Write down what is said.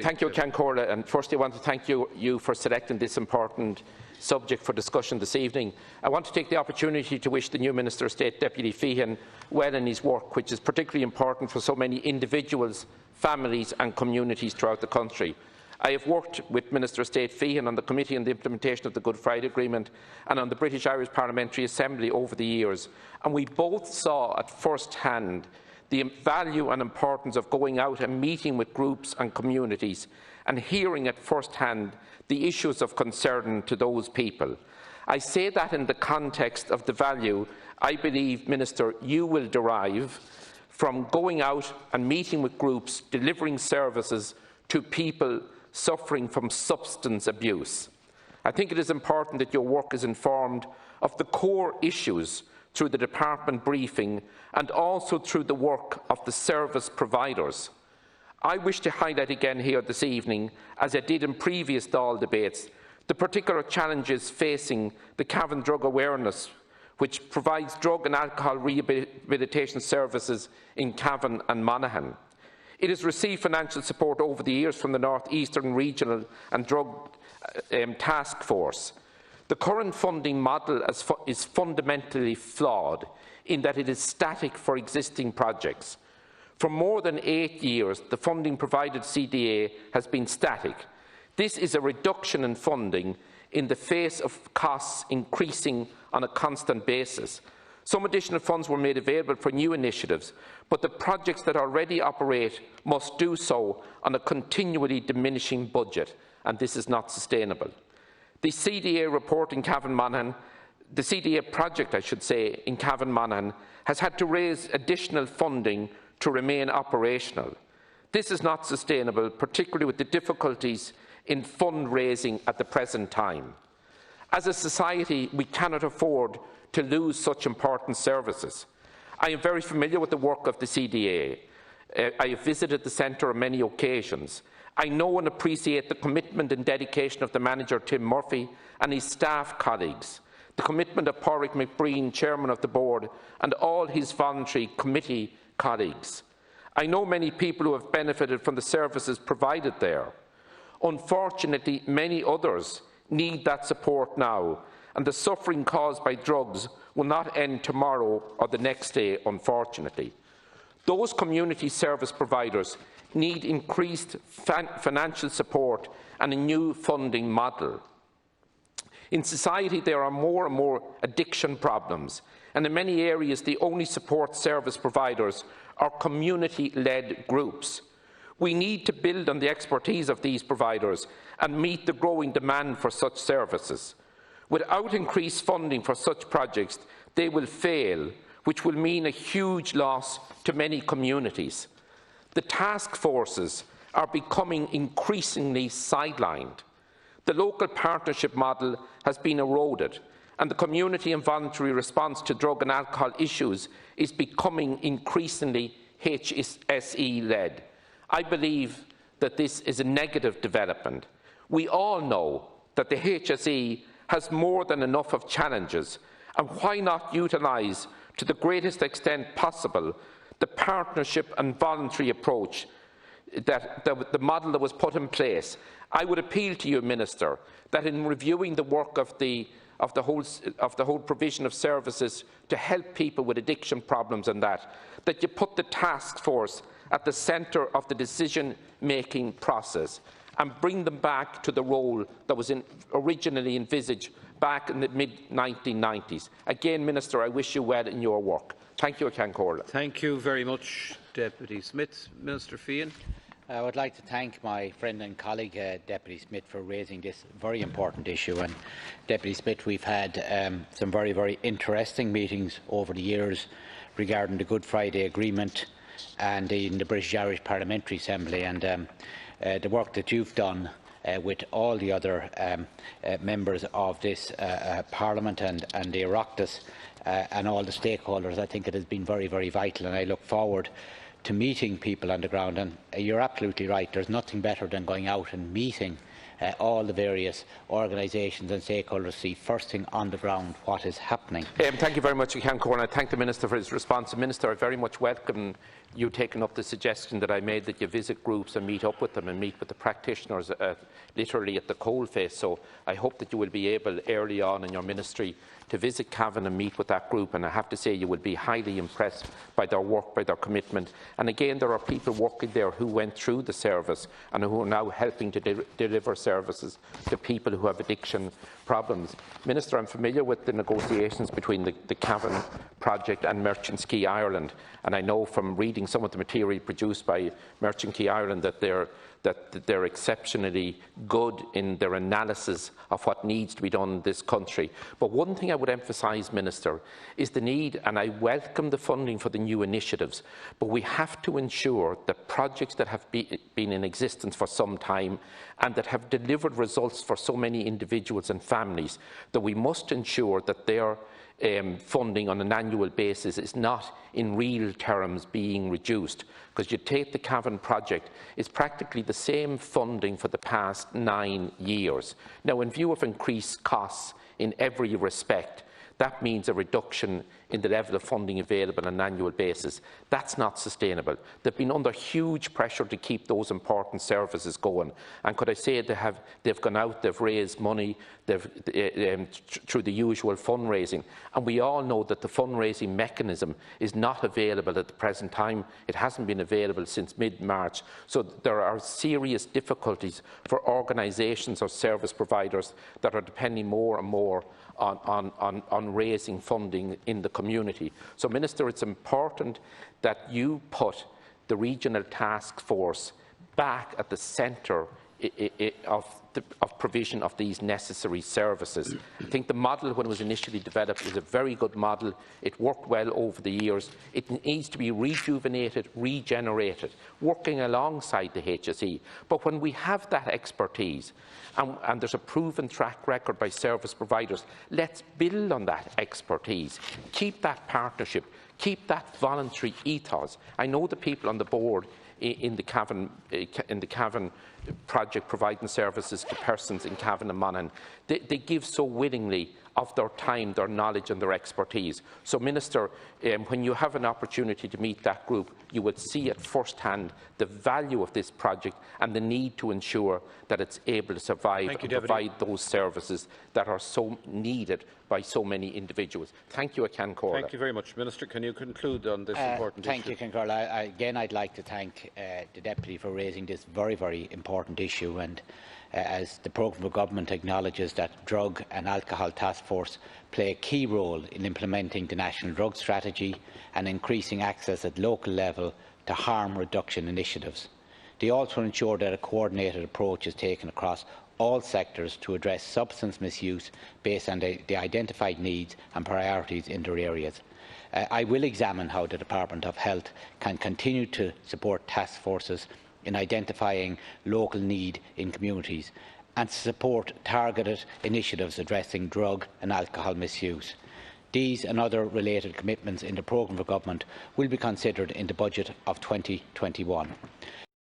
Thank you, Corla, and firstly I want to thank you for selecting this important subject for discussion this evening. I want to take the opportunity to wish the new Minister of State, Deputy Feehan, well in his work, which is particularly important for so many individuals, families and communities throughout the country. I have worked with Minister of State Feehan on the Committee on the Implementation of the Good Friday Agreement and on the British-Irish Parliamentary Assembly over the years, and we both saw at first hand the value and importance of going out and meeting with groups and communities and hearing at first hand the issues of concern to those people. I say that in the context of the value I believe, Minister, you will derive from going out and meeting with groups, delivering services to people suffering from substance abuse. I think it is important that your work is informed of the core issues through the department briefing and also through the work of the service providers. I wish to highlight again here this evening, as I did in previous Dáil debates, the particular challenges facing the Cavan Drug Awareness, which provides drug and alcohol rehabilitation services in Cavan and Monaghan. It has received financial support over the years from the North Eastern Regional and Drug Task Force. The current funding model is fundamentally flawed in that it is static for existing projects. For more than 8 years, the funding provided CDA has been static. This is a reduction in funding in the face of costs increasing on a constant basis. Some additional funds were made available for new initiatives, but the projects that already operate must do so on a continually diminishing budget, and this is not sustainable. The CDA report in Cavan Monaghan, the CDA project, I should say, in Cavan Monaghan, has had to raise additional funding to remain operational. This is not sustainable, particularly with the difficulties in fundraising at the present time. As a society, we cannot afford to lose such important services. I am very familiar with the work of the CDA. I have visited the centre on many occasions. I know and appreciate the commitment and dedication of the manager, Tim Murphy, and his staff colleagues, the commitment of Pádraig McBreen, chairman of the board, and all his voluntary committee colleagues. I know many people who have benefited from the services provided there. Unfortunately, many others need that support now, and the suffering caused by drugs will not end tomorrow or the next day, unfortunately. Those community service providers need increased financial support and a new funding model. In society, there are more and more addiction problems, and in many areas, the only support service providers are community-led groups. We need to build on the expertise of these providers and meet the growing demand for such services. Without increased funding for such projects, they will fail, which will mean a huge loss to many communities. The task forces are becoming increasingly sidelined. The local partnership model has been eroded, and the community and voluntary response to drug and alcohol issues is becoming increasingly HSE-led. I believe that this is a negative development. We all know that the HSE has more than enough of challenges, and why not utilise to the greatest extent possible the partnership and voluntary approach, that the model that was put in place. I would appeal to you, Minister, that in reviewing the work of the whole provision of services to help people with addiction problems and that you put the task force at the centre of the decision-making process and bring them back to the role that was originally envisaged back in the mid-1990s. Again, Minister, I wish you well in your work. Thank you, Corla. Thank you very much, Deputy Smith. Minister Feehan. I would like to thank my friend and colleague, Deputy Smith, for raising this very important issue. And Deputy Smith, we've had some very, very interesting meetings over the years regarding the Good Friday Agreement and in the British-Irish Parliamentary Assembly, and the work that you've done with all the other members of this Parliament and the Oireachtas and all the stakeholders. I think it has been very, very vital, and I look forward to meeting people on the ground. And you're absolutely right, there's nothing better than going out and meeting all the various organisations and stakeholders to see first thing on the ground what is happening. Thank you very much, Ceann Comhairle. I thank the Minister for his response. Minister, I very much welcome you taking up the suggestion that I made that you visit groups and meet up with them and meet with the practitioners literally at the coalface. So I hope that you will be able early on in your ministry to visit Cavan and meet with that group, and I have to say you will be highly impressed by their work, by their commitment. And again, there are people working there who went through the service and who are now helping to deliver services to people who have addiction problems. Minister, I'm familiar with the negotiations between the Cavan project and Merchants Quay Ireland, and I know from reading some of the material produced by Merchants Quay Ireland that they're exceptionally good in their analysis of what needs to be done in this country. But one thing I would emphasise, Minister, is the need, and I welcome the funding for the new initiatives, but we have to ensure that projects that have been in existence for some time and that have delivered results for so many individuals and families, that we must ensure that their funding on an annual basis is not in real terms being reduced. Because you take the Cavan project, it's practically the same funding for the past 9 years. Now, in view of increased costs in every respect, that means a reduction in the level of funding available on an annual basis. That's not sustainable. They've been under huge pressure to keep those important services going. And could I say they've gone out, they've raised money through the usual fundraising. And we all know that the fundraising mechanism is not available at the present time. It hasn't been available since mid-March. So there are serious difficulties for organisations or service providers that are depending more and more on raising funding in the community. So, Minister, it's important that you put the regional task force back at the centre of provision of these necessary services. I think the model, when it was initially developed, was a very good model. It worked well over the years. It needs to be rejuvenated, regenerated, working alongside the HSE. But when we have that expertise, and there's a proven track record by service providers, let's build on that expertise. Keep that partnership. Keep that voluntary ethos. I know the people on the board in the Cavan project providing services to persons in Cavan and Monaghan. They give so willingly of their time, their knowledge and their expertise. So, Minister, when you have an opportunity to meet that group, you would see at first hand the value of this project and the need to ensure that it's able to survive and provide those services that are so needed by so many individuals. Thank you, Ceann Comhairle. Thank you very much. Minister, can you conclude on this important issue? Thank you, Ceann Comhairle. Again, I'd like to thank the Deputy for raising this very, very important issue. And as the programme of government acknowledges that Drug and Alcohol Task Force play a key role in implementing the National Drug Strategy and increasing access at local level to harm reduction initiatives. They also ensure that a coordinated approach is taken across all sectors to address substance misuse based on the identified needs and priorities in their areas. I will examine how the Department of Health can continue to support task forces in identifying local need in communities and to support targeted initiatives addressing drug and alcohol misuse. These and other related commitments in the programme of government will be considered in the budget of 2021.